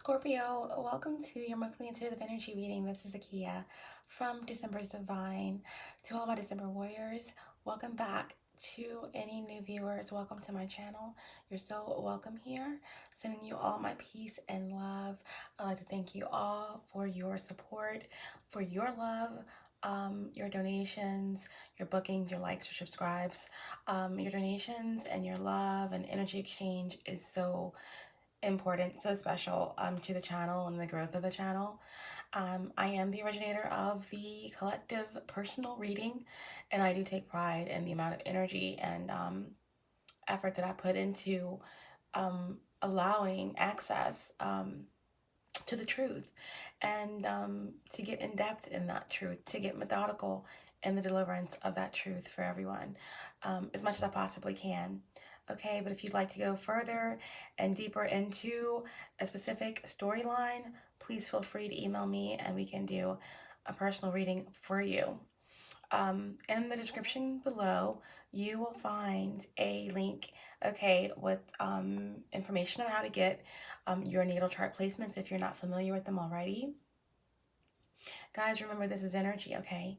Scorpio, welcome to your monthly intuitive energy reading. This is Akia from December's Divine. To all my December warriors, welcome back. To any new viewers, welcome to my channel. You're so welcome here. Sending you all my peace and love. I'd like to thank you all for your support, for your love, your donations, your bookings, your likes, your subscribes. Your donations and your love and energy exchange is so important, so special to the channel and the growth of the channel. I am the originator of the collective personal reading, and I do take pride in the amount of energy and effort that I put into allowing access to the truth and to get in depth in that truth, to get methodical in the deliverance of that truth for everyone as much as I possibly can. Okay, but if you'd like to go further and deeper into a specific storyline, please feel free to email me and we can do a personal reading for you. In the description below, you will find a link, okay, with information on how to get your natal chart placements if you're not familiar with them already. Guys, remember this is energy, okay?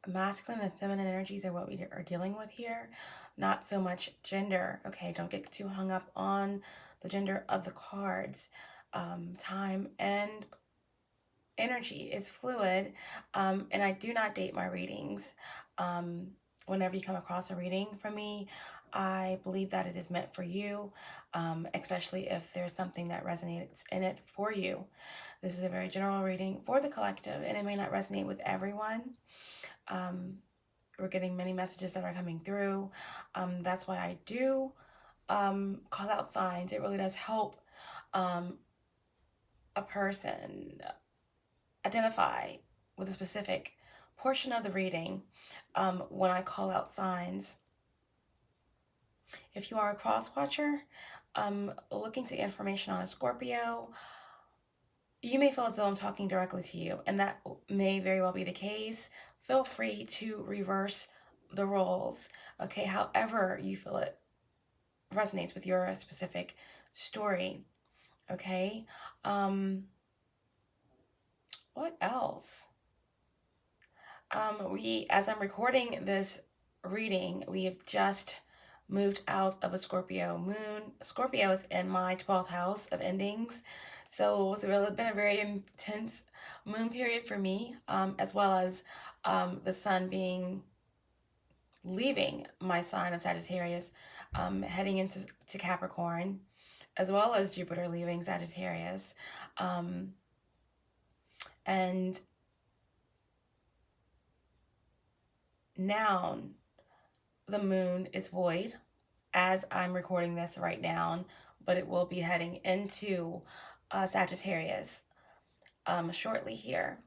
Masculine and feminine energies are what we are dealing with here, not so much gender, okay? Don't get too hung up on the gender of the cards. Time and energy is fluid, and I do not date my readings. Whenever you come across a reading from me, I believe that it is meant for you, especially if there's something that resonates in it for you. This is a very general reading for the collective, and it may not resonate with everyone. We're getting many messages that are coming through. That's why I do call out signs. It really does help a person identify with a specific portion of the reading when I call out signs. If you are a cross watcher looking to information on a Scorpio, you may feel as though I'm talking directly to you, and that may very well be the case. Feel free to reverse the roles, okay, however you feel it resonates with your specific story, okay? What else? As I'm recording this reading, we have just moved out of a Scorpio moon. Scorpio is in my 12th house of endings. So it's been a very intense moon period for me, as well as the sun leaving my sign of Sagittarius, heading into Capricorn, as well as Jupiter leaving Sagittarius. And now the moon is void as I'm recording this right now, but it will be heading into Sagittarius shortly here.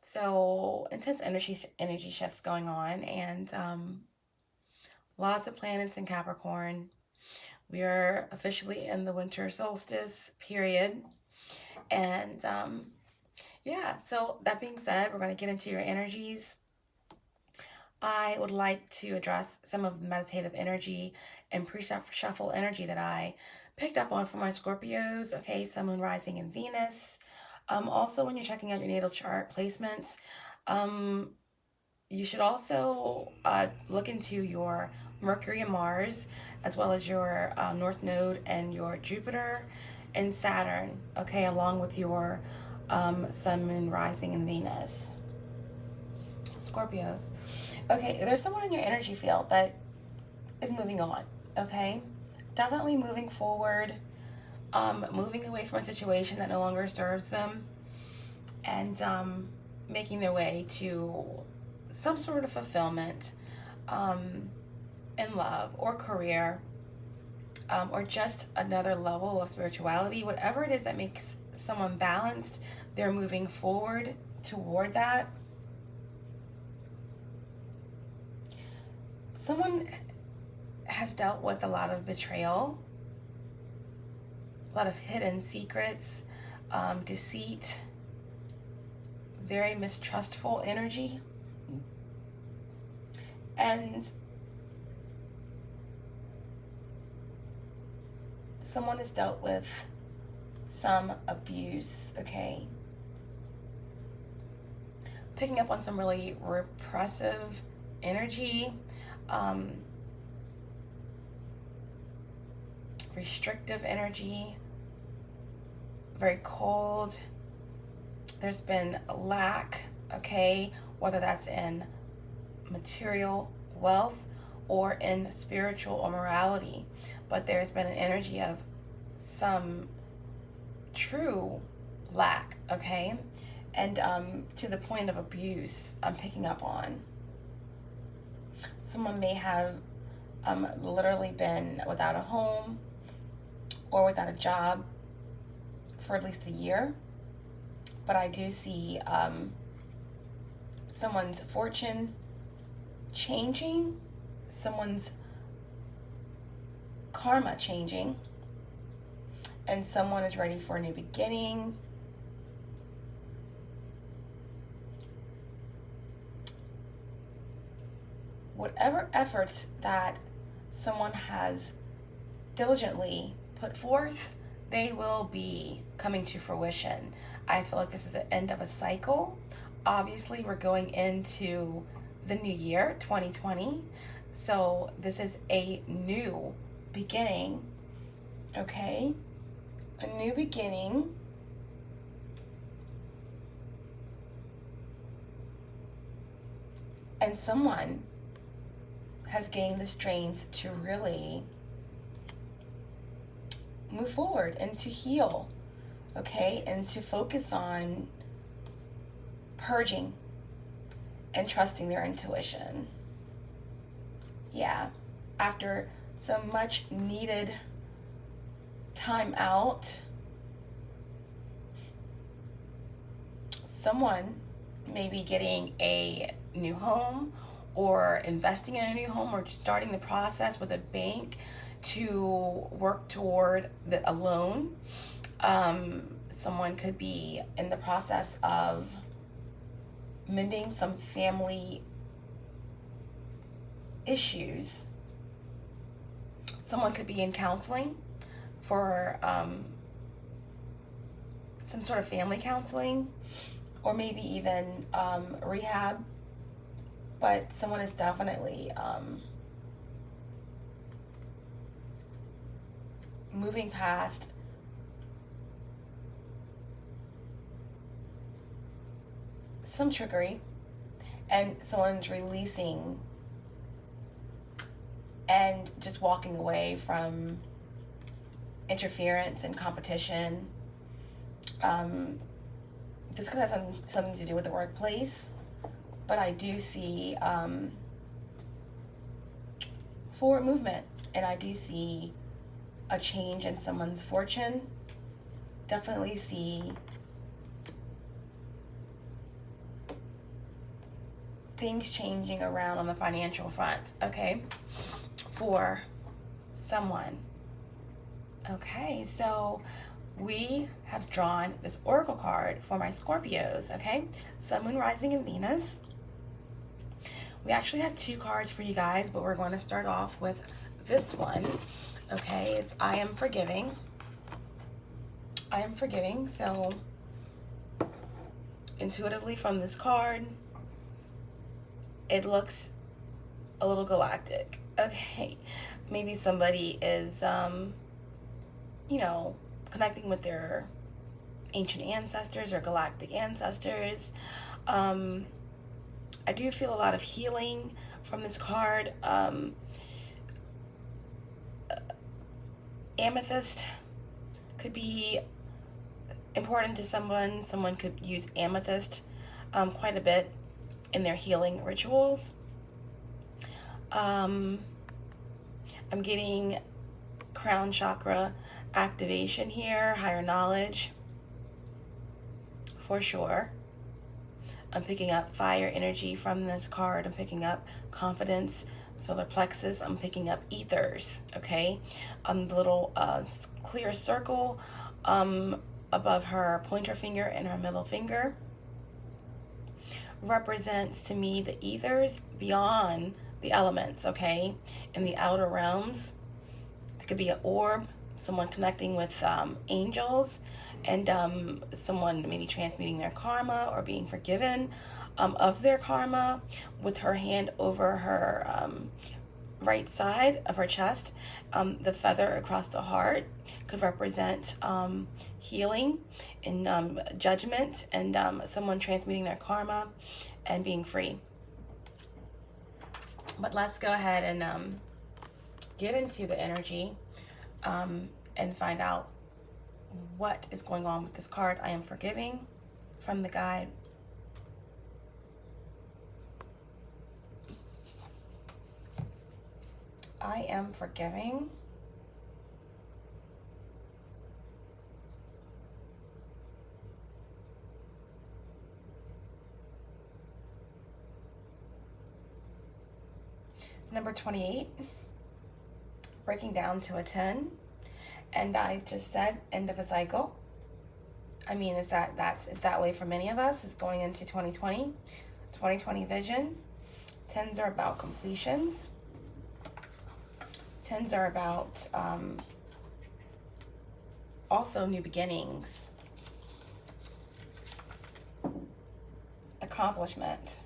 So intense energy shifts going on, and lots of planets in Capricorn. We are officially in the winter solstice period. And yeah, so that being said, we're going to get into your energies. I would like to address some of the meditative energy and pre-shuffle energy that I picked up on for my Scorpios. Okay, Sun, Moon, Rising, and Venus. Also, when you're checking out your natal chart placements, you should also look into your Mercury and Mars, as well as your North Node and your Jupiter and Saturn, okay, along with your Sun, Moon, Rising, and Venus. Scorpios. Okay, there's someone in your energy field that is moving on, okay? Definitely moving forward, moving away from a situation that no longer serves them, and making their way to some sort of fulfillment in love or career, or just another level of spirituality. Whatever it is that makes someone balanced, they're moving forward toward that. Someone has dealt with a lot of betrayal, a lot of hidden secrets, deceit, very mistrustful energy. And someone has dealt with some abuse, okay? Picking up on some really repressive energy, restrictive energy, very cold. There's been a lack, okay, whether that's in material wealth or in spiritual or morality, but there's been an energy of some true lack, okay, and to the point of abuse I'm picking up on. Someone may have literally been without a home or without a job for at least a year, but I do see someone's fortune changing, someone's karma changing, and someone is ready for a new beginning. Whatever efforts that someone has diligently put forth, they will be coming to fruition. I feel like this is the end of a cycle. Obviously, we're going into the new year, 2020. So this is a new beginning, okay? A new beginning. And someone has gained the strength to really move forward and to heal, okay? And to focus on purging and trusting their intuition. Yeah, after some much needed time out, someone may be getting a new home or investing in a new home or starting the process with a bank to work toward a loan. Someone could be in the process of mending some family issues. Someone could be in counseling for some sort of family counseling, or maybe even rehab. But someone is definitely moving past some trickery, and someone's releasing and just walking away from interference and competition. This could have something to do with the workplace, but I do see forward movement, and I do see a change in someone's fortune. Definitely see things changing around on the financial front, okay, for someone. Okay, so we have drawn this oracle card for my Scorpios, okay? Sun, Moon, Rising, and Venus. We actually have two cards for you guys, but we're going to start off with this one, okay? It's I Am Forgiving. I am forgiving. So intuitively from this card, it looks a little galactic, okay? Maybe somebody is, connecting with their ancient ancestors or galactic ancestors. I do feel a lot of healing from this card. Amethyst could be important to someone. Someone could use amethyst quite a bit in their healing rituals. I'm getting crown chakra activation here, higher knowledge for sure. I'm picking up fire energy from this card. I'm picking up confidence, solar plexus. I'm picking up ethers, okay? The little clear circle above her pointer finger and her middle finger represents to me the ethers beyond the elements, okay? In the outer realms. It could be an orb, someone connecting with angels, and someone maybe transmuting their karma or being forgiven of their karma, with her hand over her right side of her chest. The feather across the heart could represent healing and judgment, and someone transmuting their karma and being free. But let's go ahead and get into the energy and find out what is going on with this card. I am forgiving from the guide. I am forgiving. Number 28, breaking down to a 10. And I just said end of a cycle. I mean, it's that way for many of us. It's going into 2020 vision. 10s are about completions. 10s are about also new beginnings, accomplishment,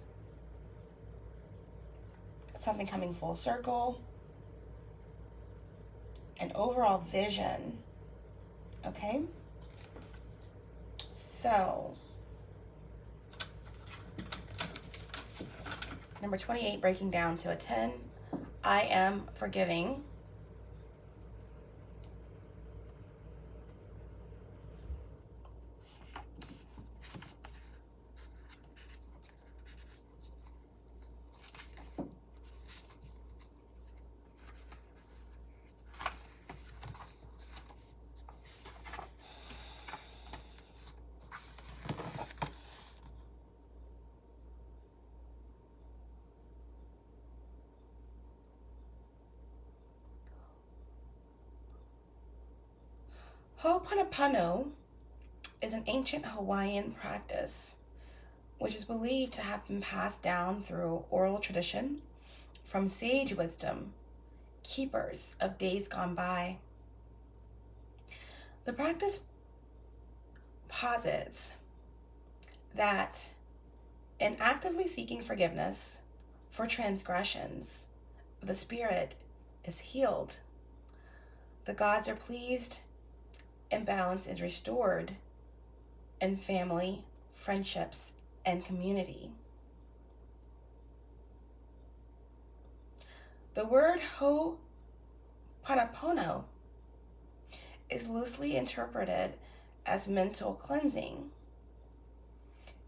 something coming full circle, an overall vision. Okay? So, number 28, breaking down to a 10. I am forgiving. Ho'oponopono is an ancient Hawaiian practice which is believed to have been passed down through oral tradition from sage wisdom, keepers of days gone by. The practice posits that in actively seeking forgiveness for transgressions, the spirit is healed, the gods are pleased, and balance is restored in family, friendships, and community. The word ho'oponopono is loosely interpreted as mental cleansing,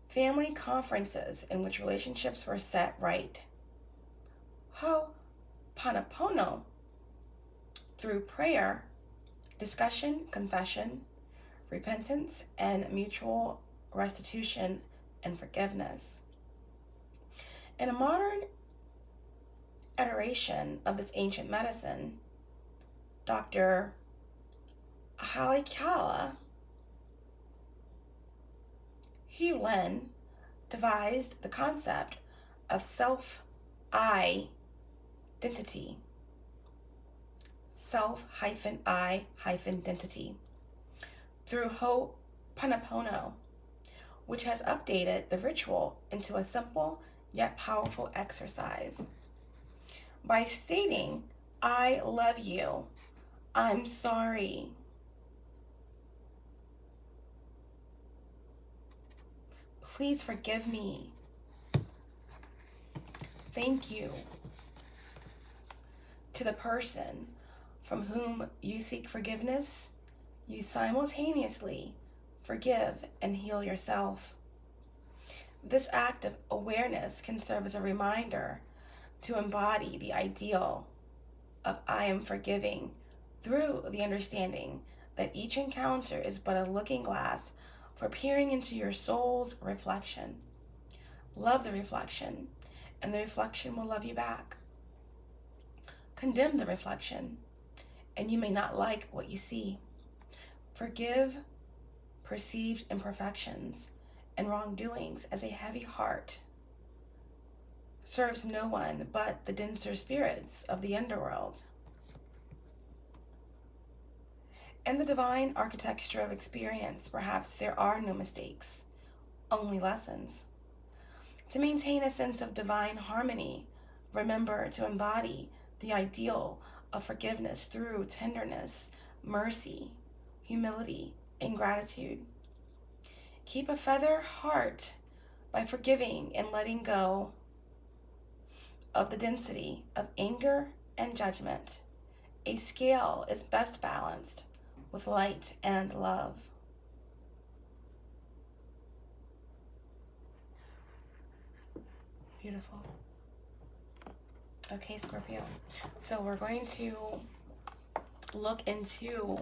family conferences in which relationships were set right. Ho'oponopono, through prayer, discussion, confession, repentance, and mutual restitution and forgiveness. In a modern iteration of this ancient medicine, Dr. Halikala Hughlin devised the concept of self-identity. Self-I-identity through Ho'oponopono, which has updated the ritual into a simple yet powerful exercise. By stating, I love you, I'm sorry, please forgive me, thank you, to the person from whom you seek forgiveness, you simultaneously forgive and heal yourself. This act of awareness can serve as a reminder to embody the ideal of I am forgiving through the understanding that each encounter is but a looking glass for peering into your soul's reflection. Love the reflection, and the reflection will love you back. Condemn the reflection, and you may not like what you see. Forgive perceived imperfections and wrongdoings, as a heavy heart serves no one but the denser spirits of the underworld. In the divine architecture of experience, perhaps there are no mistakes, only lessons. To maintain a sense of divine harmony, remember to embody the ideal of forgiveness through tenderness, mercy, humility, and gratitude. Keep a feather heart by forgiving and letting go of the density of anger and judgment. A scale is best balanced with light and love. Beautiful. Okay, Scorpio. So we're going to look into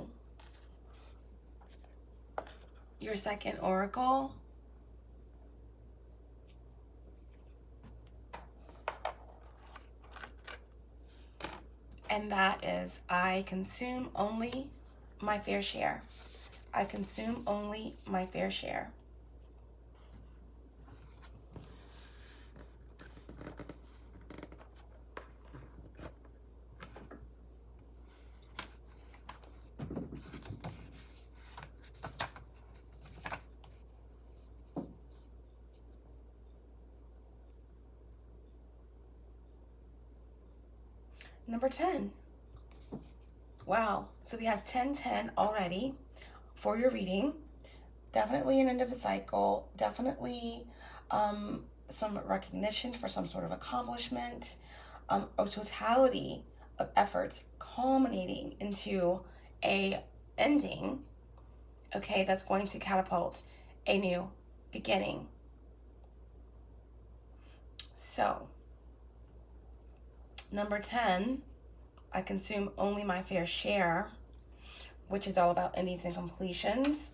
your second oracle. And that is, I consume only my fair share. I consume only my fair share. Number 10. Wow. So we have 10-10 already for your reading. Definitely an end of a cycle. Definitely some recognition for some sort of accomplishment. A totality of efforts culminating into a ending. Okay, that's going to catapult a new beginning. So, number 10, I consume only my fair share, which is all about endings and completions,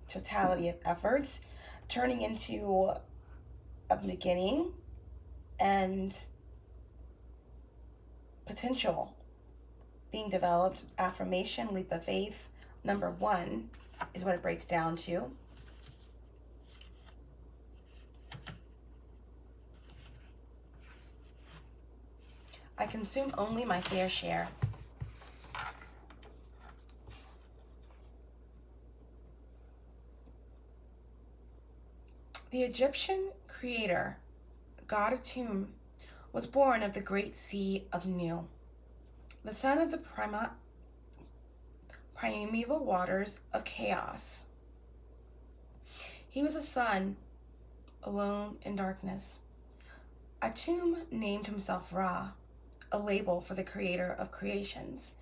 totality of efforts, turning into a beginning, and potential being developed. Affirmation, leap of faith, number 1 is what it breaks down to. I consume only my fair share. The Egyptian creator, God Atum, was born of the great sea of Nu, the son of the primeval waters of chaos. He was a sun, alone in darkness. Atum named himself Ra, a label for the creator of creations,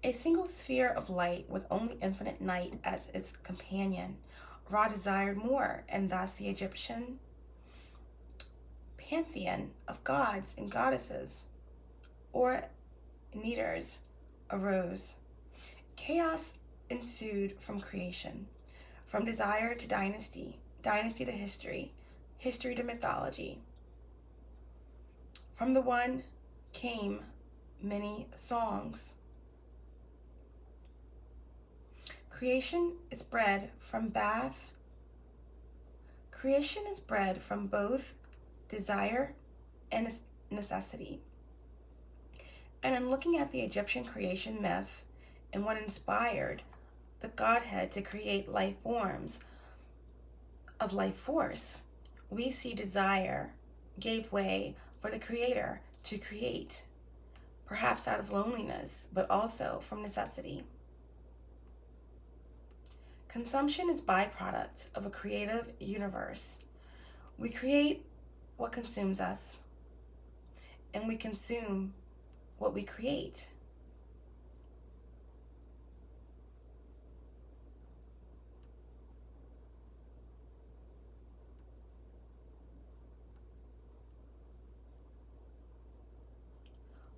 a single sphere of light with only infinite night as its companion. Ra desired more, and thus the Egyptian pantheon of gods and goddesses, or Needers, arose. Chaos ensued from creation, from desire to dynasty, dynasty to history, history to mythology. From the one came many songs. Creation is bred from both desire and necessity. And in looking at the Egyptian creation myth and what inspired the Godhead to create life forms of life force, we see desire gave way for the Creator to create, perhaps out of loneliness, but also from necessity. Consumption is byproduct of a creative universe. We create what consumes us, and we consume what we create.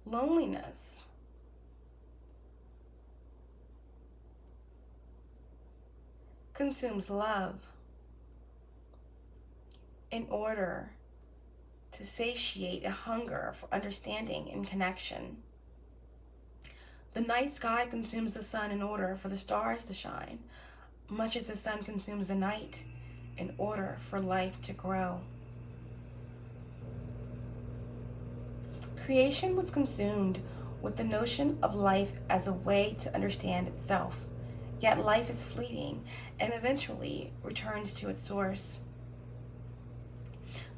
Loneliness consumes love in order to satiate a hunger for understanding and connection. The night sky consumes the sun in order for the stars to shine, much as the sun consumes the night in order for life to grow. Creation was consumed with the notion of life as a way to understand itself Yet life is fleeting and eventually returns to its source.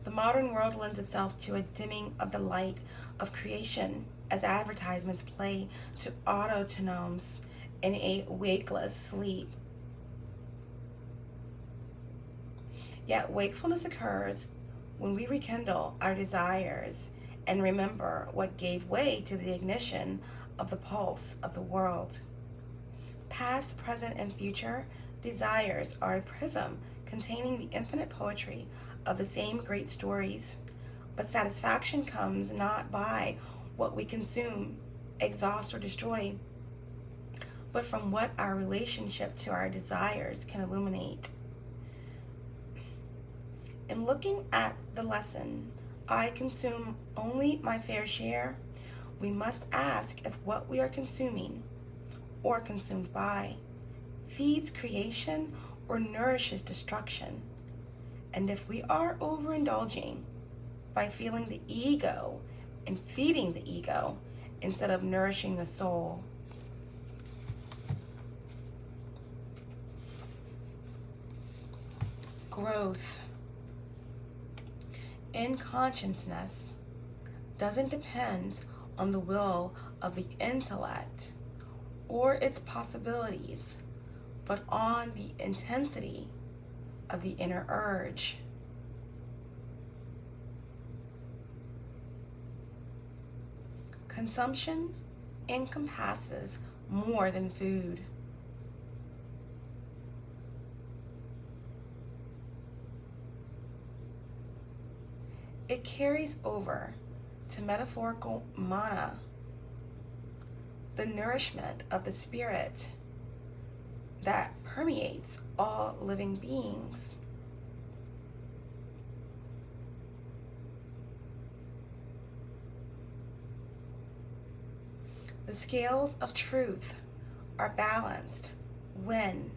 The modern world lends itself to a dimming of the light of creation as advertisements play to autonomes in a wakeless sleep. Yet wakefulness occurs when we rekindle our desires and remember what gave way to the ignition of the pulse of the world. Past, present, and future desires are a prism containing the infinite poetry of the same great stories, but satisfaction comes not by what we consume, exhaust, or destroy, but from what our relationship to our desires can illuminate. In looking at the lesson, I consume only my fair share, we must ask if what we are consuming or consumed by feeds creation or nourishes destruction. And if we are overindulging by feeling the ego and feeding the ego instead of nourishing the soul. Growth in consciousness doesn't depend on the will of the intellect or its possibilities, but on the intensity of the inner urge. Consumption encompasses more than food. It carries over to metaphorical mana, the nourishment of the spirit that permeates all living beings. The scales of truth are balanced when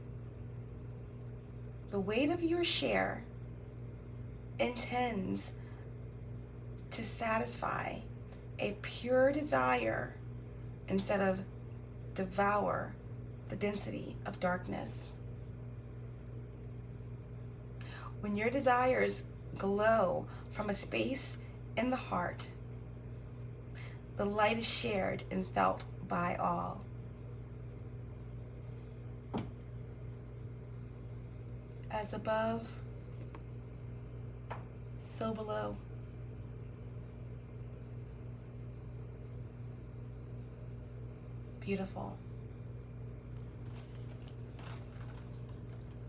the weight of your share intends to satisfy a pure desire instead of devour the density of darkness. When your desires glow from a space in the heart, the light is shared and felt by all. As above, so below. Beautiful.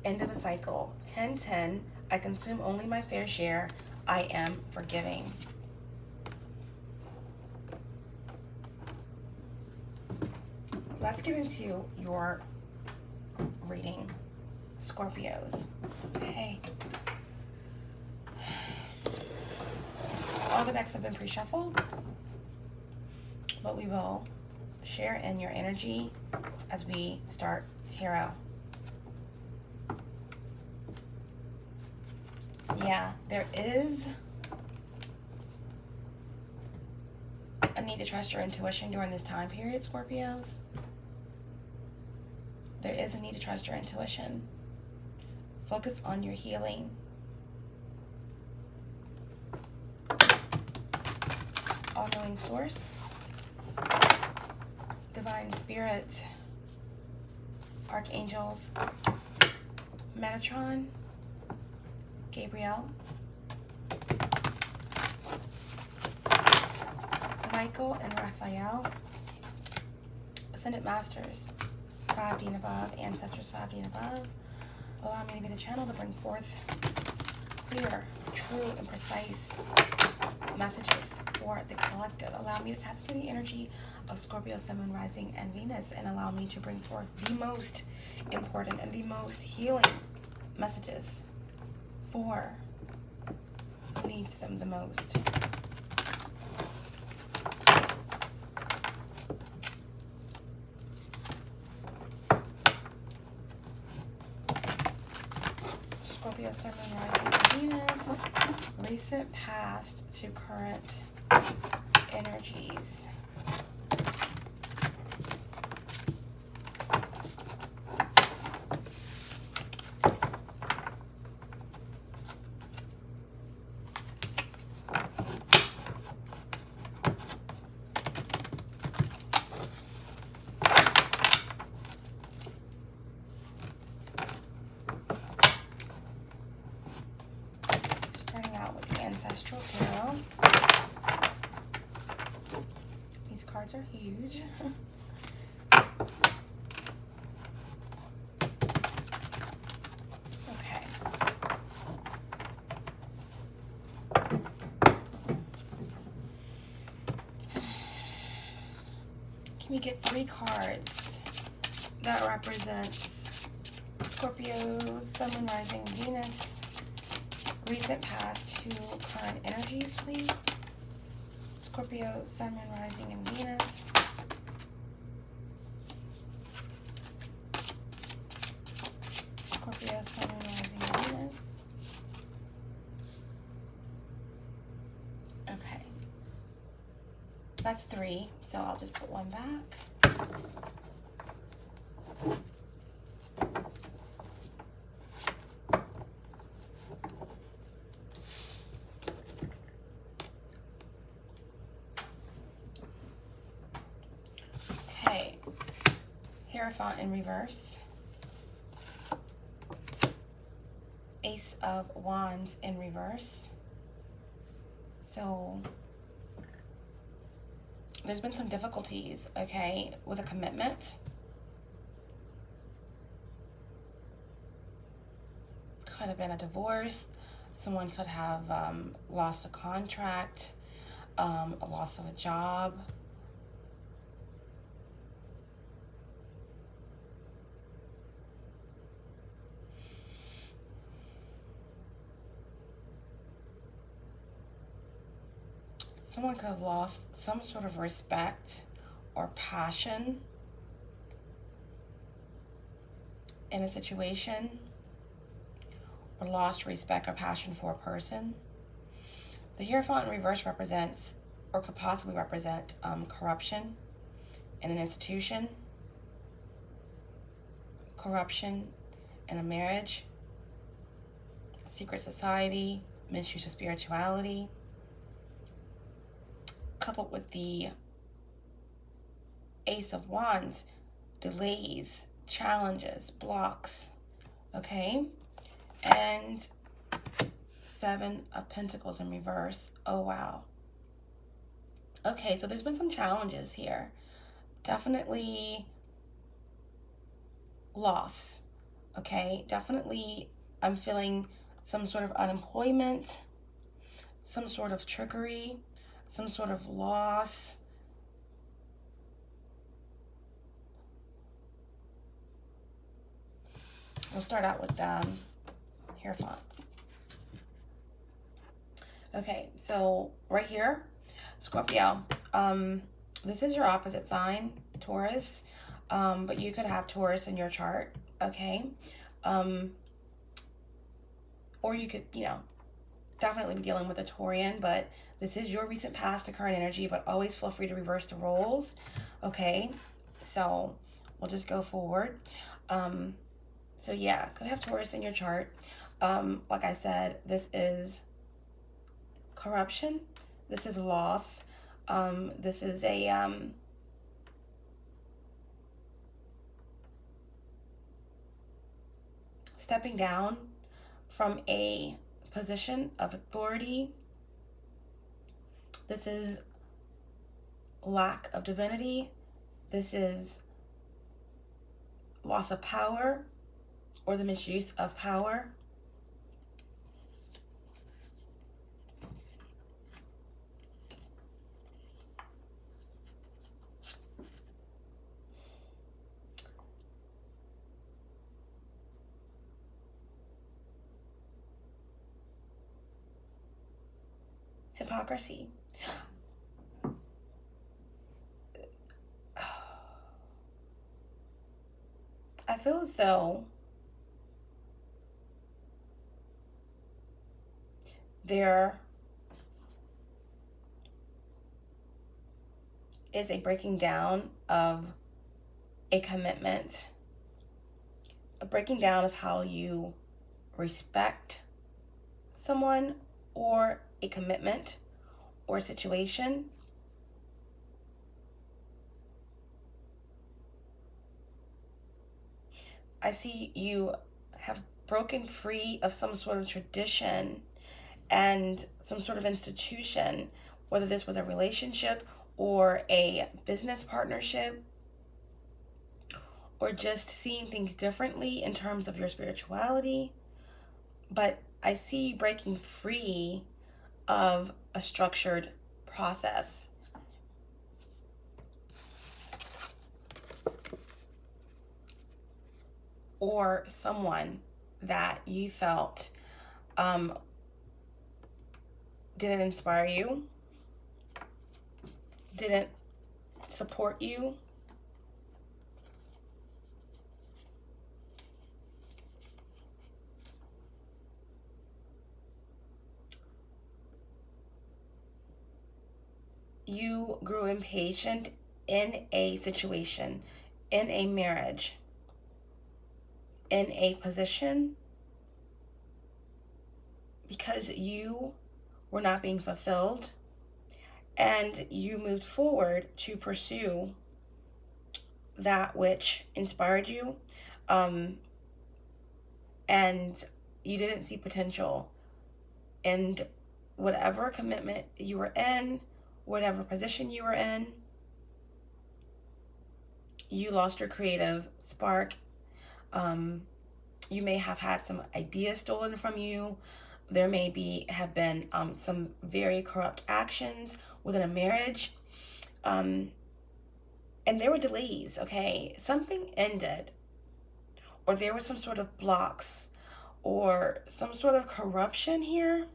End of a cycle. 10:10. I consume only my fair share. I am forgiving. Let's get into your reading, Scorpios. Okay. All the decks have been pre-shuffled, but we will share in your energy as we start tarot. Yeah, there is a need to trust your intuition during this time period, Scorpios. There is a need to trust your intuition. Focus on your healing. All-knowing source, divine spirit, archangels, Metatron, Gabriel, Michael and Raphael, Ascended Masters, 5D and above, Ancestors 5D and above. Allow me to be the channel to bring forth clear, true, and precise messages for the collective. Allow me to tap into the energy of Scorpio, Sun, Moon, Rising, and Venus, and allow me to bring forth the most important and the most healing messages for who needs them the most. Scorpio, Sun, Moon, Rising, and Venus, recent past to current energies. Astral Tarot. These cards are huge. Okay. Can we get 3 cards that represents Scorpio, Sun, Moon, Rising, Venus, recent past to current energies, please? Scorpio, Sun, Moon, Rising, and Venus. Scorpio, Sun, Moon, Rising, and Venus. Okay. That's 3, so I'll just put 1 back. Okay. Hierophant in reverse. Ace of Wands in reverse. So there's been some difficulties, okay, with a commitment. Could have been a divorce. Someone could have lost a contract, a loss of a job. Someone could have lost some sort of respect or passion in a situation, or lost respect or passion for a person. The Hierophant in reverse represents, or could possibly represent, corruption in an institution, corruption in a marriage, a secret society, misuse of spirituality, coupled with the Ace of Wands, delays, challenges, blocks, okay? And 7 of Pentacles in reverse. Oh, wow. Okay, so there's been some challenges here. Definitely loss, okay? Definitely I'm feeling some sort of unemployment, some sort of trickery, some sort of loss. We'll start out with Hierophant. Okay, so right here, Scorpio, this is your opposite sign, Taurus, but you could have Taurus in your chart, okay? Or you could, definitely be dealing with a Taurian, but this is your recent past to current energy, but always feel free to reverse the roles, okay? So we'll just go forward. So yeah, could have Taurus in your chart. Like I said, this is corruption. This is loss. This is a stepping down from a position of authority. This is lack of divinity. This is loss of power or the misuse of power. Hypocrisy. I feel as though there is a breaking down of a commitment, a breaking down of how you respect someone or a commitment or a situation. I see you have broken free of some sort of tradition and some sort of institution, whether this was a relationship or a business partnership, or just seeing things differently in terms of your spirituality. But I see you breaking free of a structured process. Or someone that you felt didn't inspire you, didn't support you, you grew impatient in a situation, in a marriage, in a position, because you were not being fulfilled, and you moved forward to pursue that which inspired you, and you didn't see potential in whatever commitment you were in, whatever position you were in. You lost your creative spark. You may have had some ideas stolen from you. There may have been some very corrupt actions within a marriage. And there were delays, okay? Something ended, or there was some sort of blocks, or some sort of corruption here.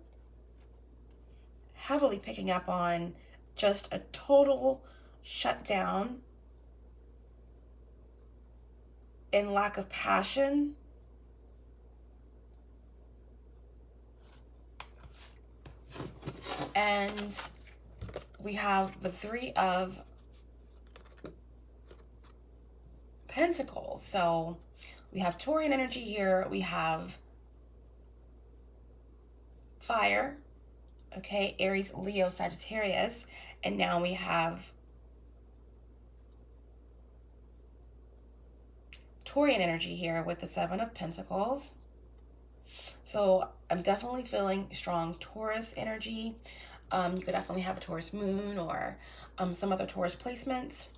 Heavily picking up on just a total shutdown and lack of passion. And we have the Three of Pentacles. So we have Taurian energy here. We have fire. Okay, Aries, Leo, Sagittarius. And now we have Taurian energy here with the Seven of Pentacles. So I'm definitely feeling strong Taurus energy. You could definitely have a Taurus moon or some other Taurus placements.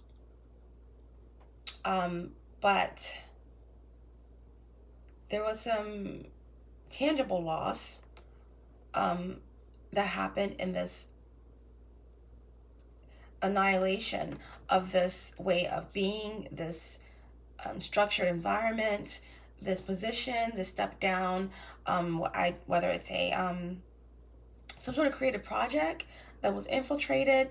But there was some tangible loss that happened in this annihilation of this way of being, this structured environment, this position, this step down, whether it's a some sort of creative project that was infiltrated,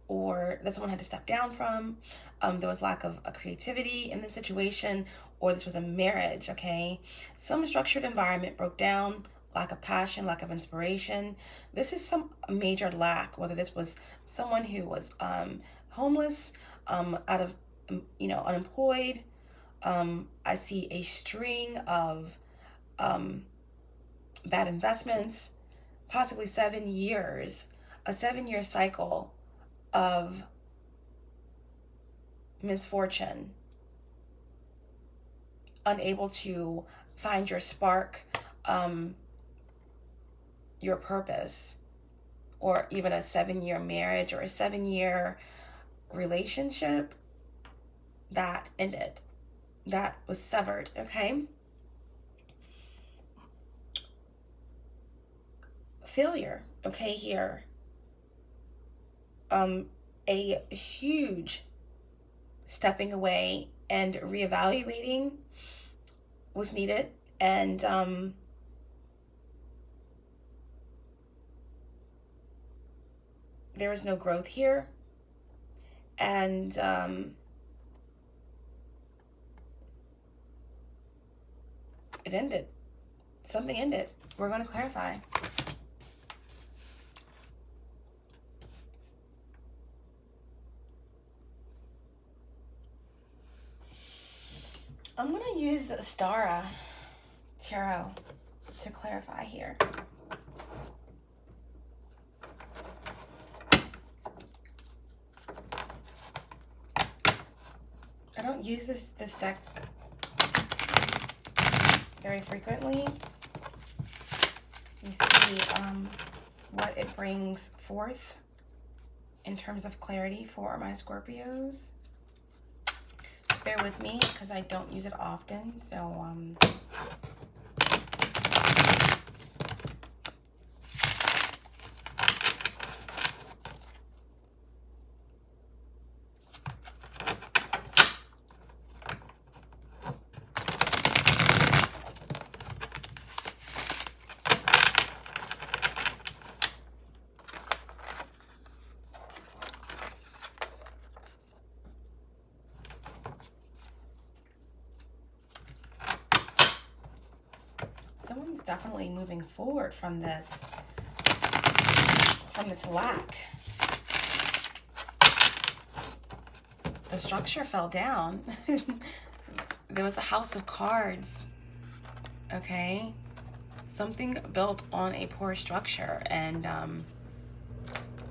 or that someone had to step down from. There was lack of creativity in the situation, or this was a marriage, okay? Some structured environment broke down, lack of passion, lack of inspiration. This is some major lack, whether this was someone who was homeless, out of, unemployed. I see a string of bad investments, possibly 7 years, a 7-year cycle of misfortune, unable to find your spark, your purpose, or even a 7-year marriage or a 7-year relationship that ended, that was severed, okay? Failure, okay, here. A huge stepping away and reevaluating was needed, and there was no growth here, and it ended. Something ended. We're going to clarify. I'm going to use the Stara Tarot to clarify here. I don't use this deck very frequently, You see what it brings forth in terms of clarity for my Scorpios. Bear with me because I don't use it often, so someone's definitely moving forward from this lack. The structure fell down. There was a house of cards. Okay, something built on a poor structure, and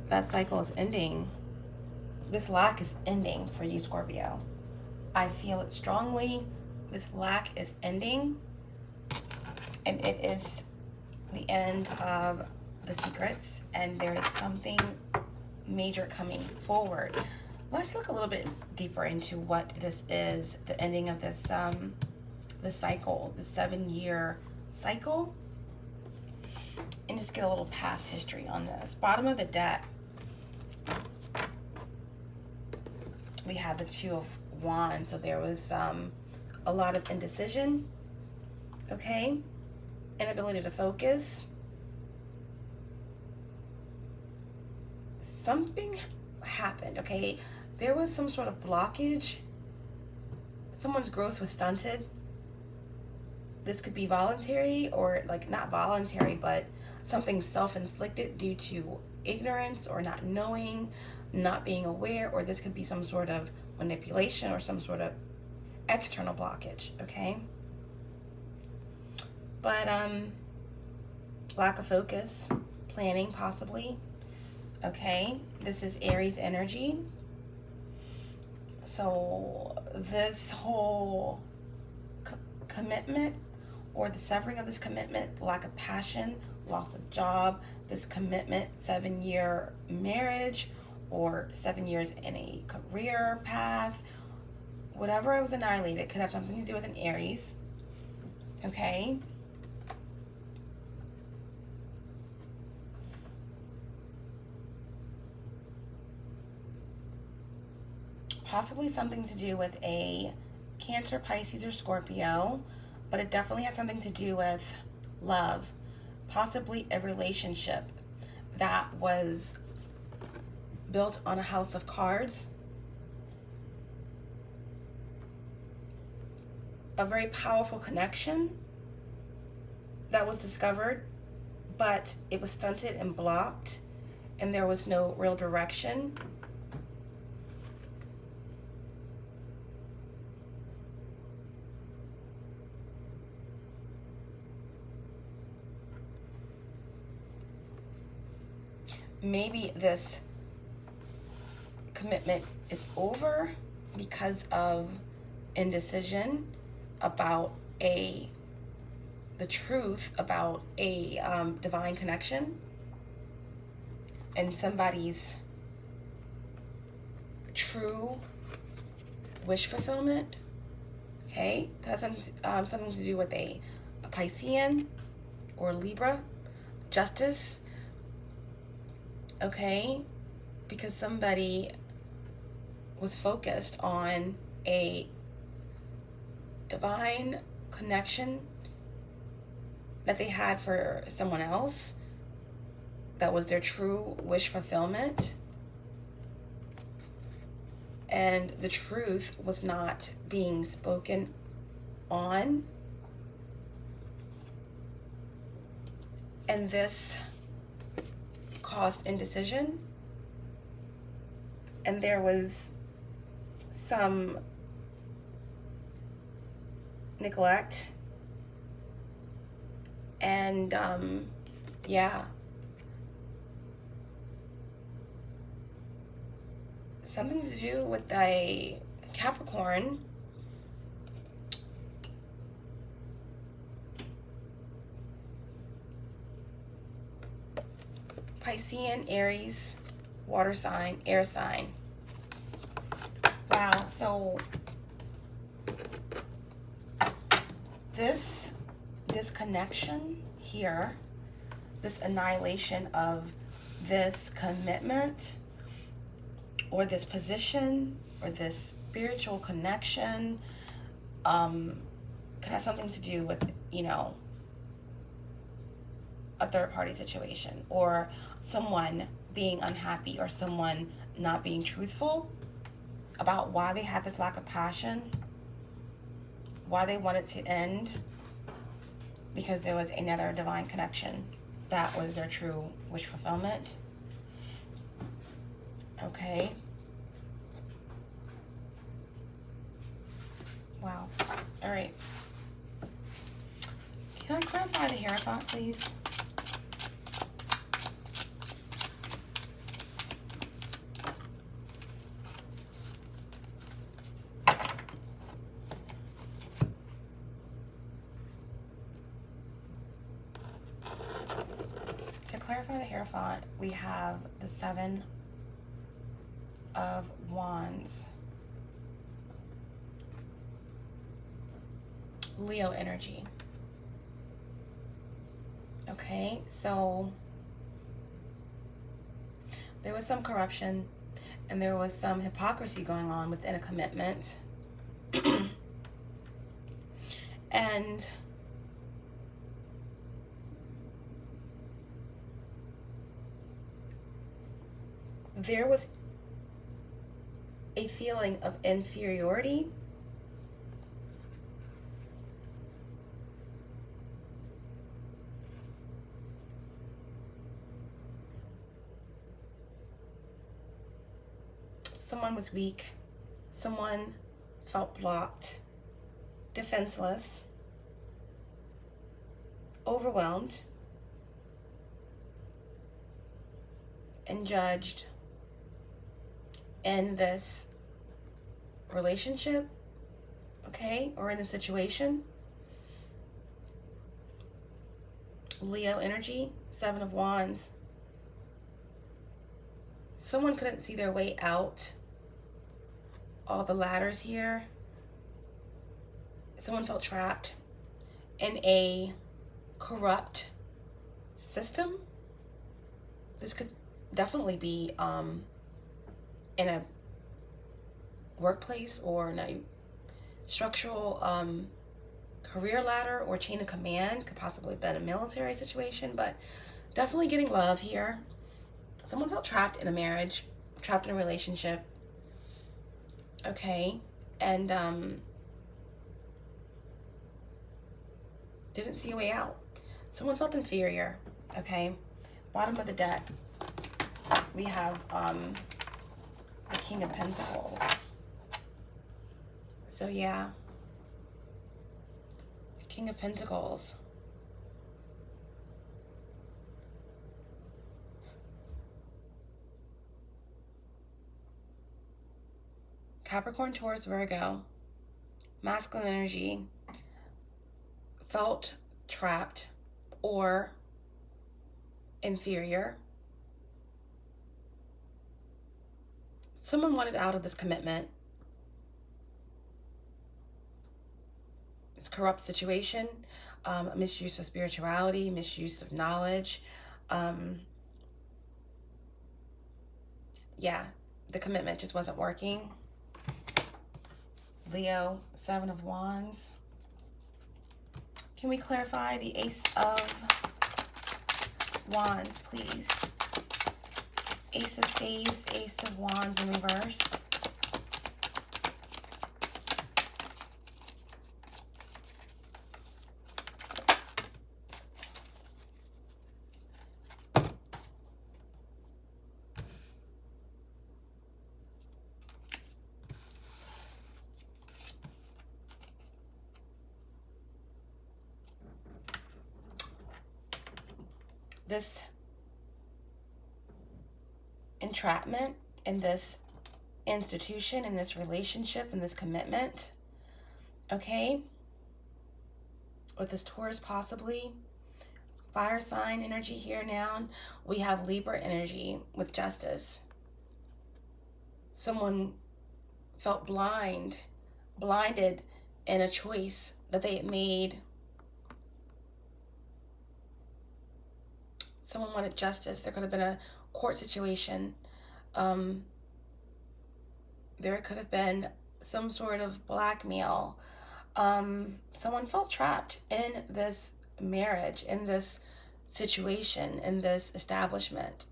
that cycle is ending. This lack is ending for you, Scorpio. I feel it strongly. This lack is ending, and it is the end of the secrets, and there is something major coming forward. Let's look a little bit deeper into what this is, the ending of this this cycle, the 7-year cycle, and just get a little past history on this. Bottom of the deck, we have the Two of Wands, so there was a lot of indecision, okay, inability to focus. Something happened, okay? There was some sort of blockage. Someone's growth was stunted. This could be voluntary or like not voluntary, but something self-inflicted due to ignorance or not knowing, not being aware, or this could be some sort of manipulation or some sort of external blockage, okay? But lack of focus, planning possibly, okay? This is Aries energy. So this whole commitment or the severing of this commitment, lack of passion, loss of job, this commitment, 7-year marriage or 7 years in a career path, whatever it was annihilated, could have something to do with an Aries, okay? Possibly something to do with a Cancer, Pisces, or Scorpio, but it definitely has something to do with love, possibly a relationship that was built on a house of cards, a very powerful connection that was discovered, but it was stunted and blocked, and there was no real direction. Maybe this commitment is over because of indecision about the truth about a divine connection and somebody's true wish fulfillment, okay? It has something to do with a Piscean or Libra, justice, okay? Because somebody was focused on a divine connection that they had for someone else that was their true wish fulfillment, and the truth was not being spoken on, and this caused indecision, and there was some neglect, and yeah, something to do with a Capricorn. Piscean, Aries, water sign, air sign. Wow, so this disconnection here, this annihilation of this commitment or this position or this spiritual connection could have something to do with, you know, a third party situation, or someone being unhappy, or someone not being truthful about why they had this lack of passion, why they wanted to end, because there was another divine connection that was their true wish fulfillment. Okay. Wow. All right. Can I clarify the Hierophant, please? To clarify the Hierophant, we have the Seven of Wands. Leo energy. Okay, so there was some corruption and there was some hypocrisy going on within a commitment. And there was a feeling of inferiority someone was weak, someone felt blocked, defenseless, overwhelmed, and judged in this relationship, okay, or in the situation. Leo energy, Seven of Wands. Someone couldn't see their way out all the ladders here. Someone felt trapped in a corrupt system. This could definitely be in a workplace or in a structural career ladder or chain of command. Could possibly have been a military situation, but definitely getting love here. Someone felt trapped in a marriage, trapped in a relationship, okay, and didn't see a way out. Someone felt inferior, okay. Bottom of the deck, we have the King of Pentacles. So yeah, King of Pentacles. Capricorn, Taurus, Virgo, masculine energy, felt trapped or inferior. Someone wanted out of this commitment. It's a corrupt situation, misuse of spirituality, misuse of knowledge. Yeah, the commitment just wasn't working. Leo, Seven of Wands. Can we clarify the Ace of Wands, please? Ace of Staves, Ace of Wands in reverse. This entrapment in this institution, in this relationship, in this commitment, okay, with this Taurus possibly, Fire sign energy here now. We have Libra energy with justice. Someone felt blinded in a choice that they had made. Someone wanted justice. There could have been a court situation. There could have been some sort of blackmail. Someone felt trapped in this marriage, in this situation, in this establishment.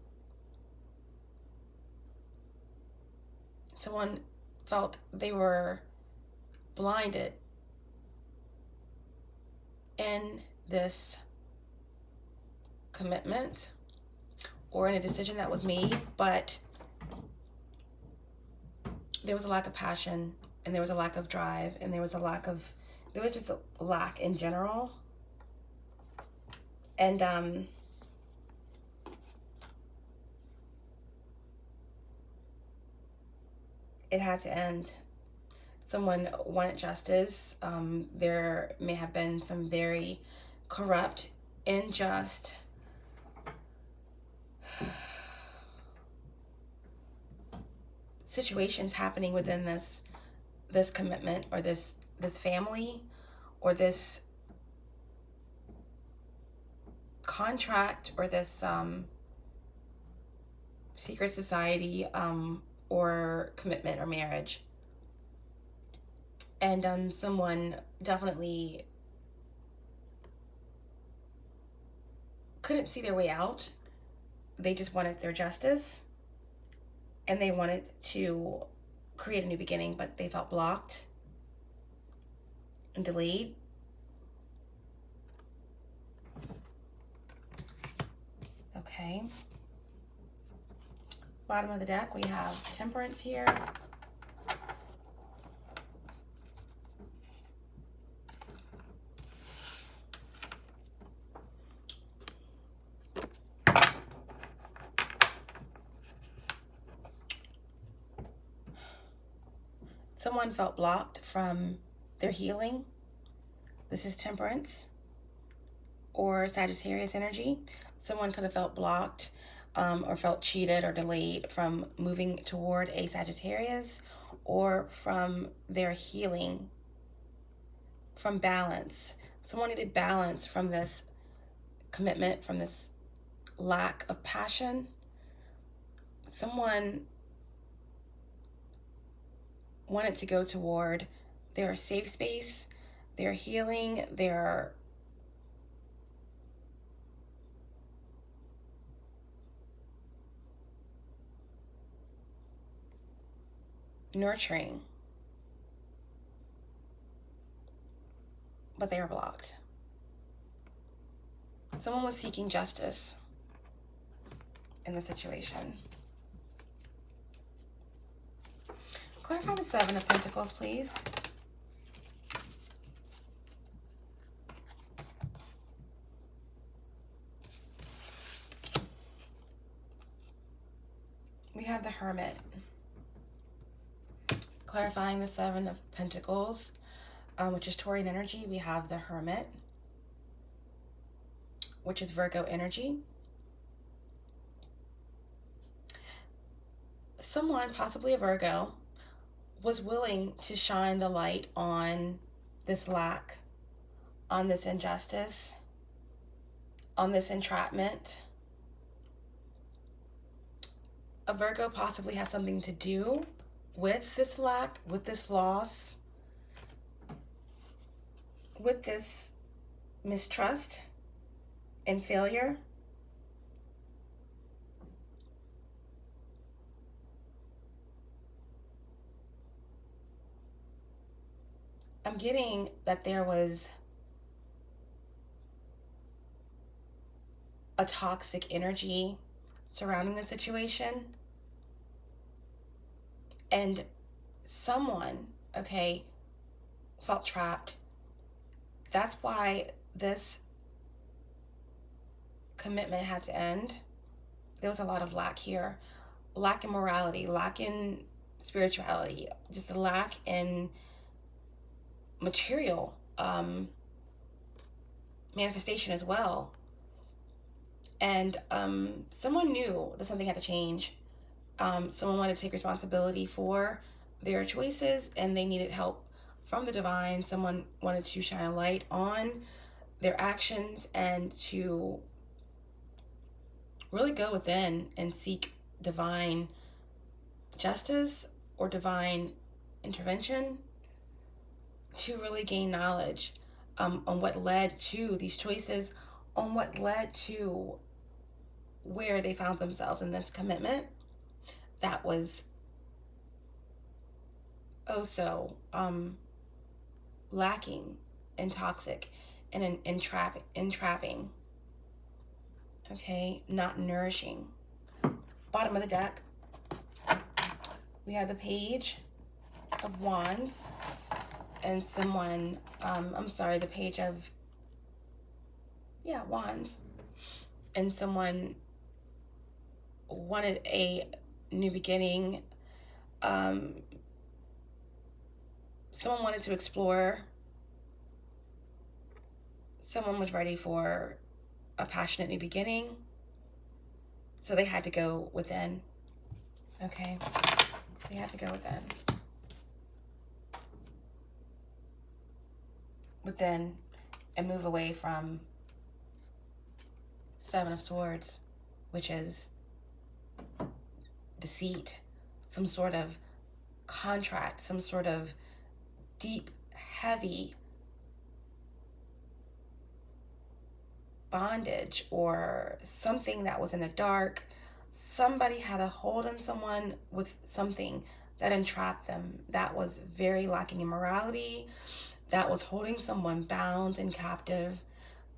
Someone felt they were blinded in this commitment or in a decision that was made, but there was a lack of passion, and there was a lack of drive, and there was just a lack in general. And it had to end. Someone wanted justice. There may have been some very corrupt, unjust, situations happening within this commitment, or this family, or this contract, or this secret society, or commitment or marriage. And someone definitely couldn't see their way out. They just wanted their justice, and they wanted to create a new beginning, but they felt blocked and delayed. Okay. Bottom of the deck, we have Temperance here. Someone felt blocked from their healing. This is Temperance or Sagittarius energy. Someone could have felt blocked or felt cheated or delayed from moving toward a Sagittarius, or from their healing, from balance. Someone needed balance from this commitment, from this lack of passion. Someone wanted to go toward their safe space, their healing, their nurturing, but they were blocked. Someone was seeking justice in the situation. Clarify the Seven of Pentacles, please. We have the Hermit. Clarifying the Seven of Pentacles, which is Taurian energy. We have the Hermit, which is Virgo energy. Someone, possibly a Virgo, was willing to shine the light on this lack, on this injustice, on this entrapment. A Virgo possibly had something to do with this lack, with this loss, with this mistrust and failure. I'm getting that there was a toxic energy surrounding the situation, and someone, okay, felt trapped. That's why this commitment had to end. There was a lot of lack here. Lack in morality, lack in spirituality, just a lack in material manifestation as well. And someone knew that something had to change. Someone wanted to take responsibility for their choices, and they needed help from the divine. Someone wanted to shine a light on their actions and to really go within and seek divine justice or divine intervention to really gain knowledge on what led to these choices, on what led to where they found themselves in this commitment that was oh so lacking and toxic and entrapping, okay, not nourishing. Bottom of the deck, we have the Page of Wands and someone, the Page of, Wands, and someone wanted a new beginning. Someone wanted to explore. Someone was ready for a passionate new beginning. So they had to go within. Okay? They had to go within. Within and move away from Seven of Swords, which is deceit, some sort of contract, some sort of deep, heavy bondage or something that was in the dark. Somebody had a hold on someone with something that entrapped them, that was very lacking in morality, that was holding someone bound and captive.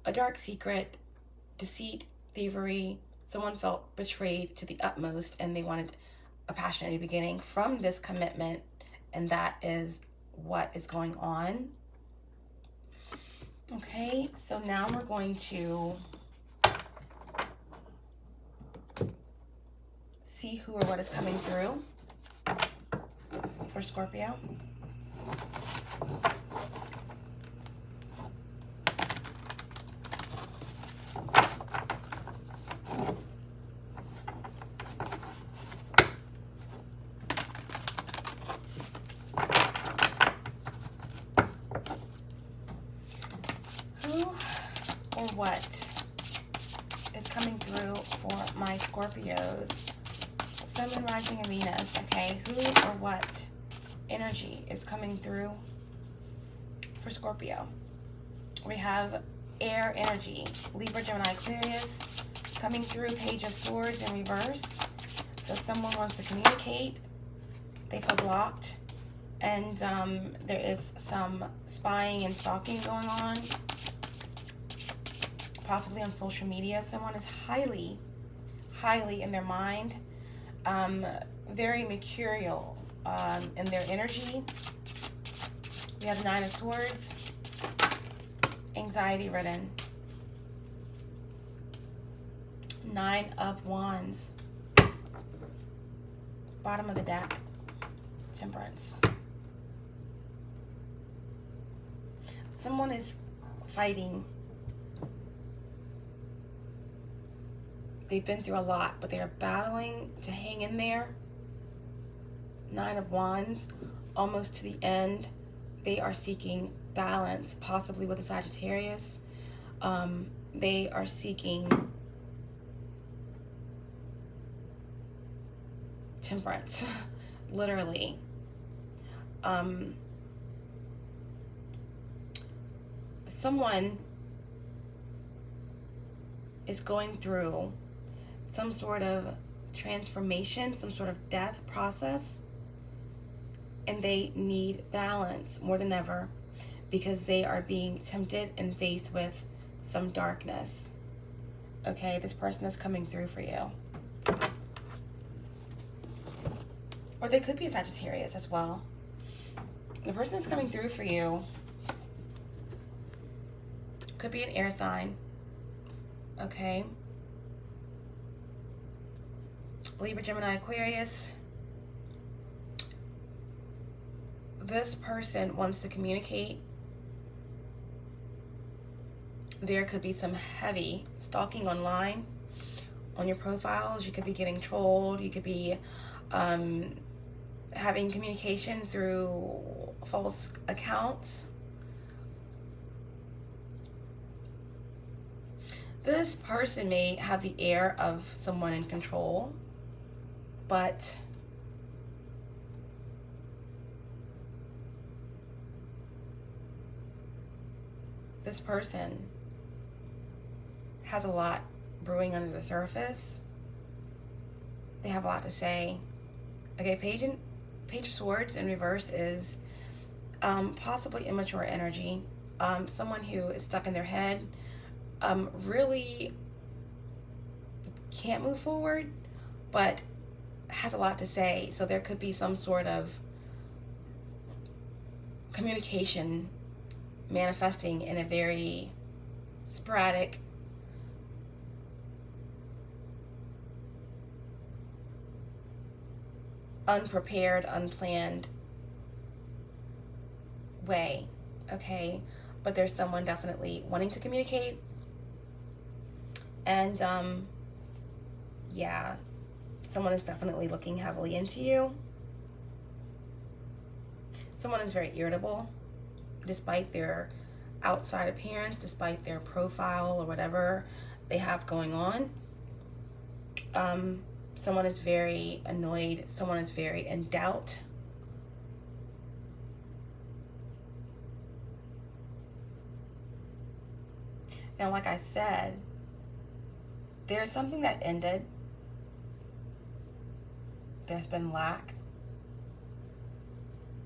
A dark secret, deceit, thievery. Someone felt betrayed to the utmost and they wanted a passionate new beginning from this commitment, and that is what is going on. Okay, so now we're going to see who or what is coming through for Scorpio. Or what is coming through for my Scorpios? Sun, Moon, Rising, and Venus. Okay, who or what energy is coming through for Scorpio? We have air energy, Libra, Gemini, Aquarius, coming through. Page of Swords in reverse. So someone wants to communicate. They feel blocked. And there is some spying and stalking going on. Possibly on social media. Someone is highly in their mind, very mercurial in their energy. We have the Nine of Swords, anxiety ridden. Nine of Wands, bottom of the deck, Temperance. Someone is fighting. They've been through a lot, but they are battling to hang in there. Nine of Wands, almost to the end. They are seeking balance, possibly with a Sagittarius. They are seeking temperance, literally. Someone is going through some sort of transformation, some sort of death process, and they need balance more than ever because they are being tempted and faced with some darkness. Okay, this person is coming through for you. Or they could be a Sagittarius as well. The person that's coming through for you could be an air sign. Okay. Libra, Gemini, Aquarius. This person wants to communicate. There could be some heavy stalking online. on your profiles. You could be getting trolled. You could be having communication through false accounts. This person may have the air of someone in control, but this person has a lot brewing under the surface. They have a lot to say. Okay, Page of Swords in reverse is possibly immature energy. Someone who is stuck in their head, really can't move forward, but has a lot to say. So there could be some sort of communication manifesting in a very sporadic, unprepared, unplanned way, okay? But there's someone definitely wanting to communicate, and yeah, someone is definitely looking heavily into you. Someone is very irritable, despite their outside appearance, despite their profile or whatever they have going on. Someone is very annoyed. Someone is very in doubt. Now, like I said, there's something that ended. There's been lack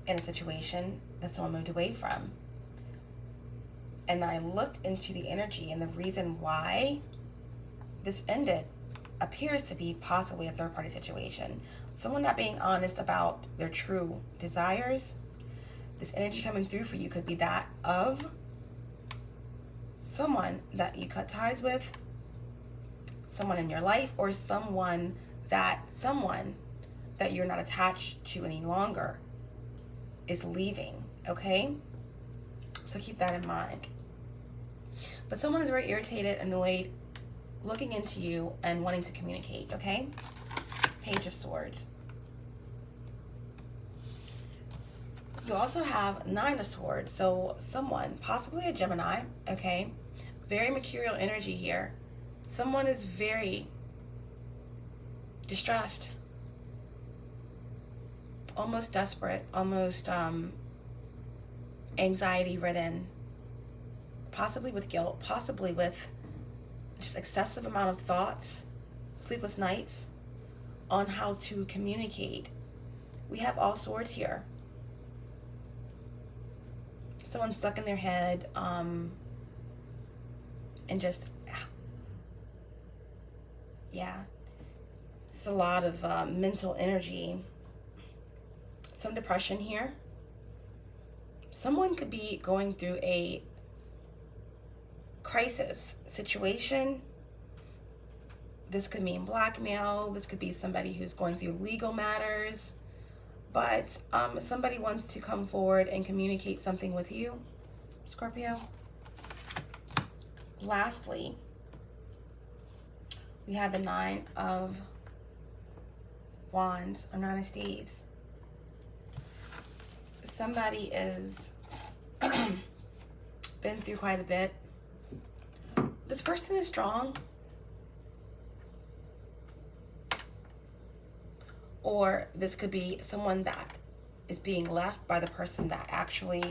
in a situation that someone moved away from. And I looked into the energy, and the reason why this ended appears to be possibly a third-party situation. Someone not being honest about their true desires. This energy coming through for you could be that of someone that you cut ties with, someone in your life, or someone that you're not attached to any longer is leaving, okay? So keep that in mind. But someone is very irritated, annoyed, looking into you and wanting to communicate, okay? Page of Swords. You also have Nine of Swords. So someone, possibly a Gemini, okay? Very mercurial energy here. Someone is very distressed, almost desperate, almost anxiety-ridden, possibly with guilt, possibly with just excessive amount of thoughts, sleepless nights on how to communicate. We have all swords here. Someone stuck in their head, and just, yeah, it's a lot of mental energy. Some depression here. Someone could be going through a crisis situation. This could mean blackmail. This could be somebody who's going through legal matters. But somebody wants to come forward and communicate something with you, Scorpio. Lastly, we have the Nine of Wands, or Nine of Staves. Somebody is been through quite a bit. This person is strong. Or this could be someone that is being left by the person that actually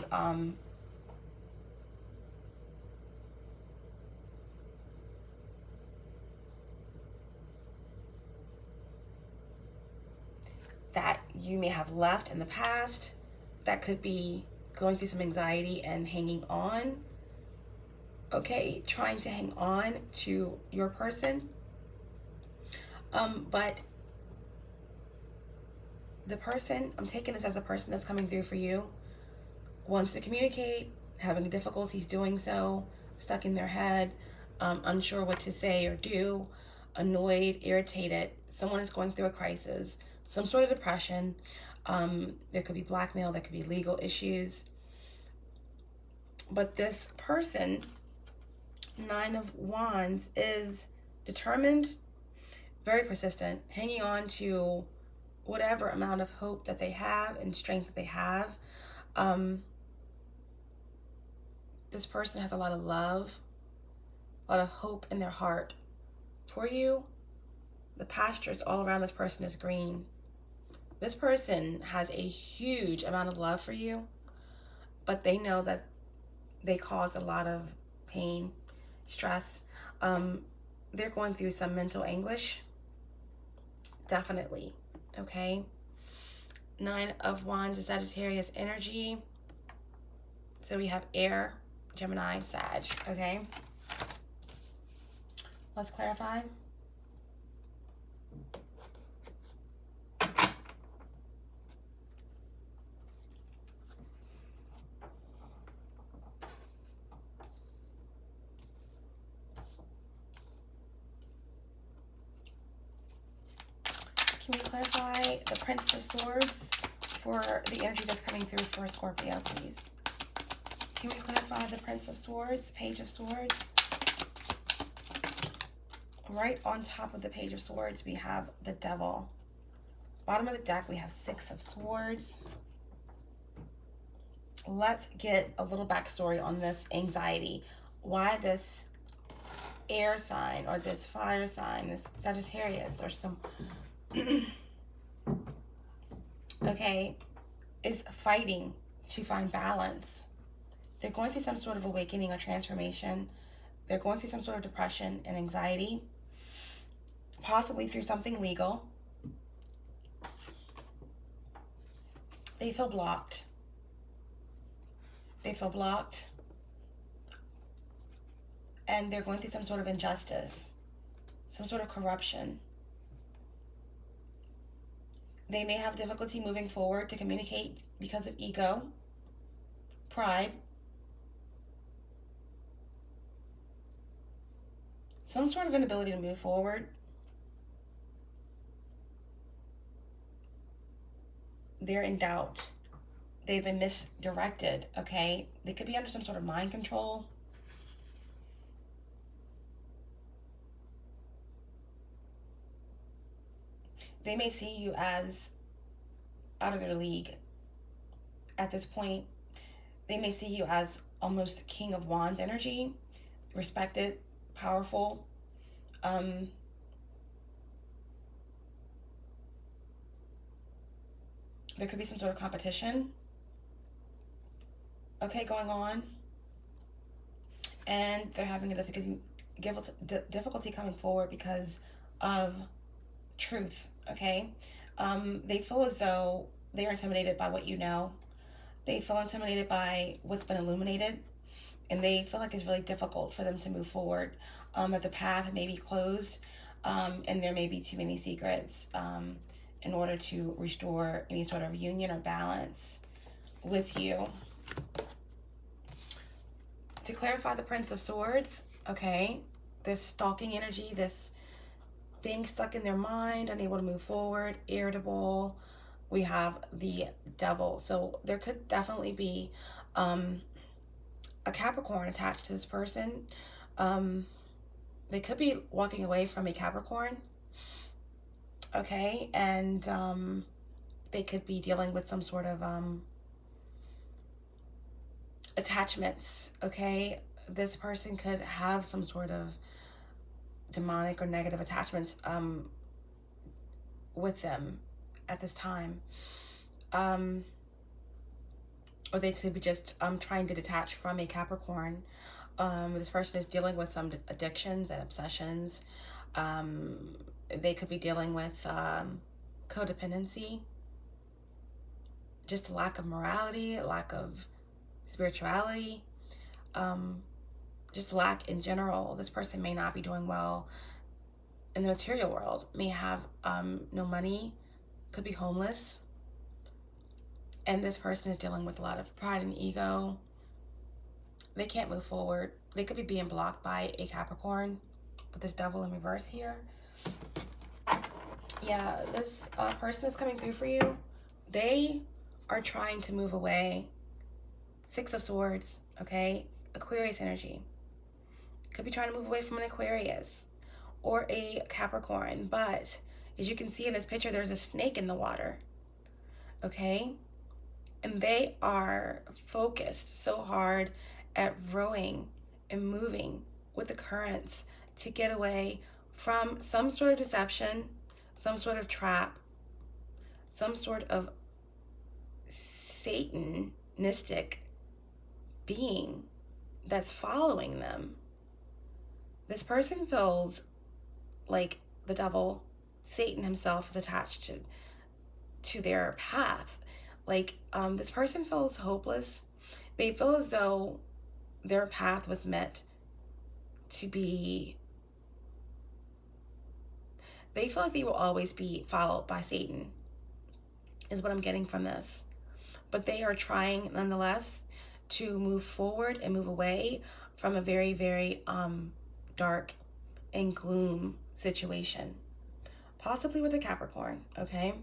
that you may have left in the past, that could be going through some anxiety and hanging on. Okay, trying to hang on to your person. But the person, I'm taking this as a person that's coming through for you, wants to communicate, having difficulties doing so, stuck in their head, unsure what to say or do, annoyed, irritated. Someone is going through a crisis, some sort of depression. There could be blackmail, there could be legal issues. But this person, Nine of Wands, is determined. very persistent, hanging on to whatever amount of hope that they have and strength that they have. This person has a lot of love, a lot of hope in their heart for you. The pastures all around this person is green. This person has a huge amount of love for you, but they know that they cause a lot of pain, stress. They're going through some mental anguish, definitely, okay? 9 of Wands is Sagittarius energy. So we have air, Gemini, Sag, okay? Let's clarify. Can we clarify the Prince of Swords for the energy that's coming through for Scorpio, please? Can we clarify the Prince of Swords, Page of Swords? Right on top of the Page of Swords, we have the Devil. Bottom of the deck, we have 6 of Swords. Let's get a little backstory on this anxiety. Why this air sign or this fire sign, this Sagittarius or some... okay, is fighting to find balance. They're going through some sort of awakening or transformation. They're going through some sort of depression and anxiety, possibly through something legal. They feel blocked. They feel blocked. And they're going through some sort of injustice, some sort of corruption. They may have difficulty moving forward to communicate because of ego, pride, some sort of inability to move forward. They're in doubt. They've been misdirected, okay? They could be under some sort of mind control. They may see you as out of their league at this point. They may see you as almost King of Wands energy, respected, powerful. There could be some sort of competition, okay, going on. And they're having a difficulty coming forward because of truth, okay? They feel as though they are intimidated by what you know. They feel intimidated by what's been illuminated, and they feel like it's really difficult for them to move forward, that the path may be closed, and there may be too many secrets in order to restore any sort of union or balance with you. To clarify the Prince of Swords, okay, this stalking energy, this being stuck in their mind, unable to move forward, irritable. We have the Devil. So there could definitely be a Capricorn attached to this person. They could be walking away from a Capricorn, okay, and they could be dealing with some sort of attachments, okay? This person could have some sort of demonic or negative attachments with them at this time. Or they could be just trying to detach from a Capricorn. This person is dealing with some addictions and obsessions. They could be dealing with codependency, just lack of morality, lack of spirituality, just lack in general. This person may not be doing well in the material world, may have no money, could be homeless. And this person is dealing with a lot of pride and ego. They can't move forward. They could be being blocked by a Capricorn with this Devil in reverse here. Yeah, this person that's coming through for you, they are trying to move away. 6 of Swords, okay? Aquarius energy. Could be trying to move away from an Aquarius. or a Capricorn. But as you can see in this picture, there's a snake in the water. Okay? And they are focused so hard at rowing and moving with the currents to get away from some sort of deception, some sort of trap, some sort of Satanistic being that's following them. This person feels like the devil, Satan himself, is attached to their path. Like, this person feels hopeless. They feel as though their path was meant to be, they feel like they will always be followed by Satan, is what I'm getting from this. But they are trying nonetheless to move forward and move away from a very, very dark and gloom situation, possibly with a Capricorn, okay?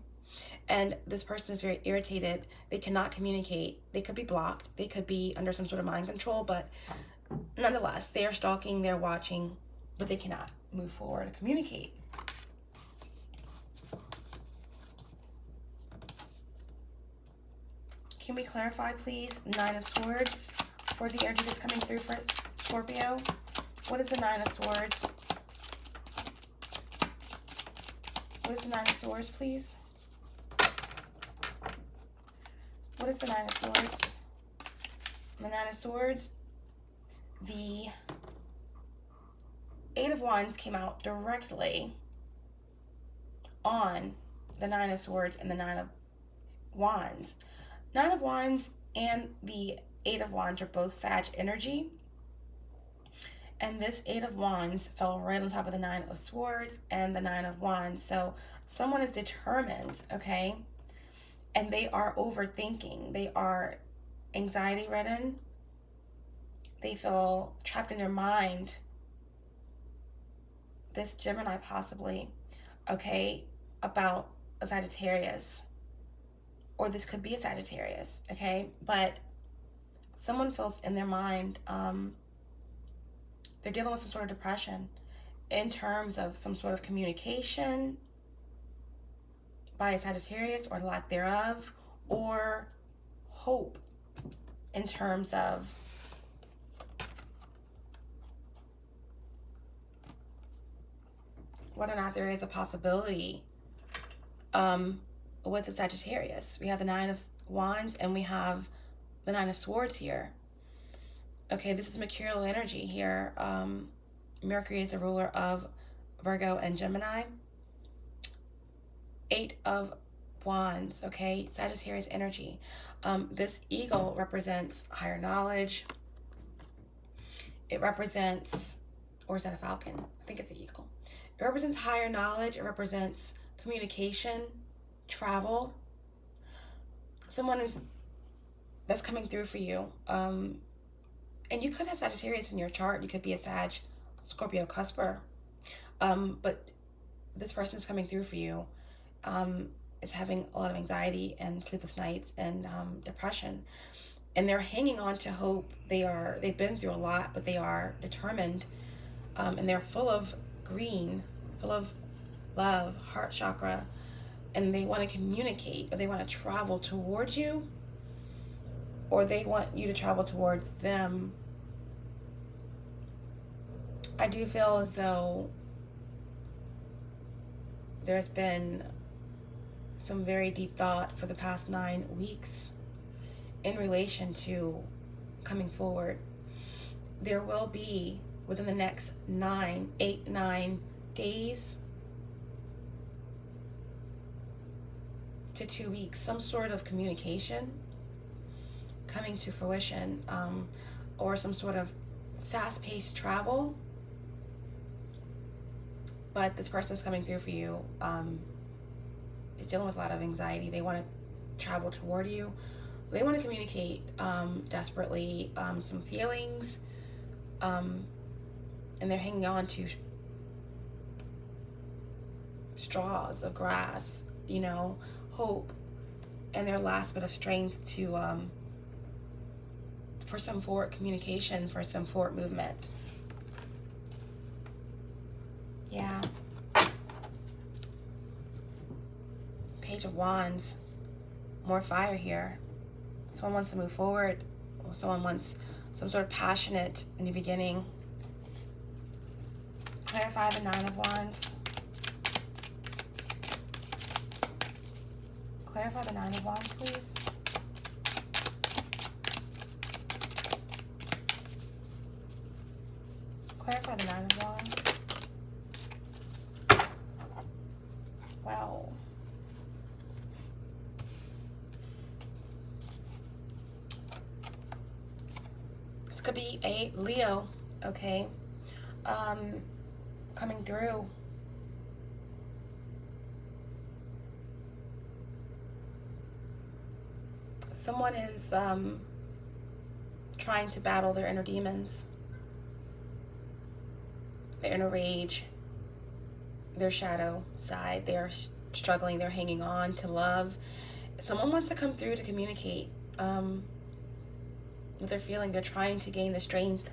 And this person is very irritated. They cannot communicate. They could be blocked. They could be under some sort of mind control, but nonetheless, they are stalking, they're watching, but they cannot move forward and communicate. Can we clarify, please, Nine of Swords for the energy that's coming through for Scorpio? What is the Nine of Swords? What is the Nine of Swords, please? What is the Nine of Swords? The Nine of Swords, the Eight of Wands came out directly on the Nine of Swords and the Nine of Wands. Nine of Wands and the Eight of Wands are both Sag energy. And this Eight of Wands fell right on top of the Nine of Swords and the Nine of Wands. So someone is determined, okay? And they are overthinking. They are anxiety ridden. They feel trapped in their mind. This Gemini possibly, okay, about a Sagittarius. Or this could be a Sagittarius, okay? But someone feels in their mind, they're dealing with some sort of depression in terms of some sort of communication by a Sagittarius or lack thereof, or hope in terms of whether or not there is a possibility with the Sagittarius. We have the Nine of Wands and we have the Nine of Swords here. Okay, this is mercurial energy here. Mercury is the ruler of Virgo and Gemini. Eight of Wands, okay, Sagittarius energy. This eagle represents higher knowledge. It represents, or is that a falcon? I think it's an eagle. It represents higher knowledge. It represents communication, travel. Someone that's coming through for you. And you could have Sagittarius in your chart. You could be a Sag, Scorpio cusper. But this person is coming through for you. Is having a lot of anxiety and sleepless nights and depression. And they're hanging on to hope. They've been through a lot, but they are determined. And they're full of green, full of love, heart chakra. And they want to communicate, or they want to travel towards you, or they want you to travel towards them. I do feel as though there's been some very deep thought for the past 9 weeks in relation to coming forward. There will be, within the next 9 days to 2 weeks, some sort of communication coming to fruition, or some sort of fast-paced travel. But this person is coming through for you is dealing with a lot of anxiety. They want to travel toward you. They want to communicate desperately some feelings, and they're hanging on to straws of grass, you know, hope, and their last bit of strength to for some forward communication, for some forward movement. Yeah. Page of Wands. More fire here. Someone wants to move forward. Someone wants some sort of passionate new beginning. Clarify the Nine of Wands. Clarify the Nine of Wands, please. Clarify the Nine of Wands. Wow. This could be a Leo, okay? Coming through. Someone is trying to battle their inner demons, their inner rage, their shadow side. They're struggling, they're hanging on to love. Someone wants to come through to communicate what they're feeling. They're trying to gain the strength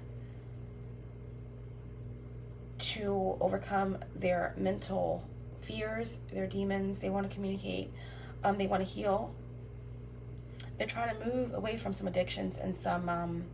to overcome their mental fears, their demons. They want to communicate. They want to heal. They're trying to move away from some addictions and some